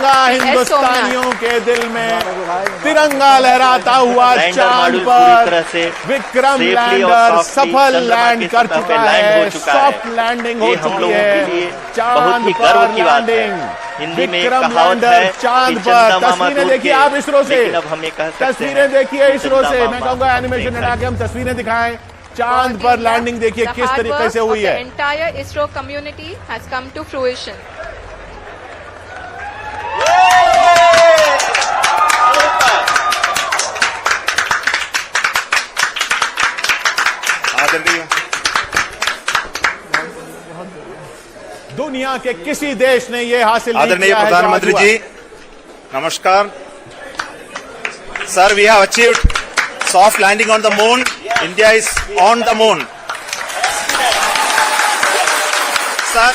होगा हिंदुस्तानियों के दिल में तिरंगा लहराता हुआ चांद पर विक्रम लैंडर सफल लैंड कर चुका है, सॉफ्ट लैंडिंग हो चुकी है चांद पर लैंडिंग। हिंदी में विक्रम कहावत है लैंडर चांद कि पर। चंदा मामा तस्वीरें दूर देखिए के, आप इसरो से, लेकिन अब हमें कह सकते हैं तस्वीरें देखिए इसरो चंदा से। मैं मामा कहूंगा एनिमेशन हटा के हम तस्वीरें दिखाएं। चांद पर लैंडिंग देखिए किस तरीके से हुई है। The entire ISRO community has come to fruition. दुनिया के किसी देश ने ये हासिल नहीं आदरणीय किया है। प्रधानमंत्री जी, नमस्कार sir. We have achieved soft landing on the moon. India is on the moon. Sir,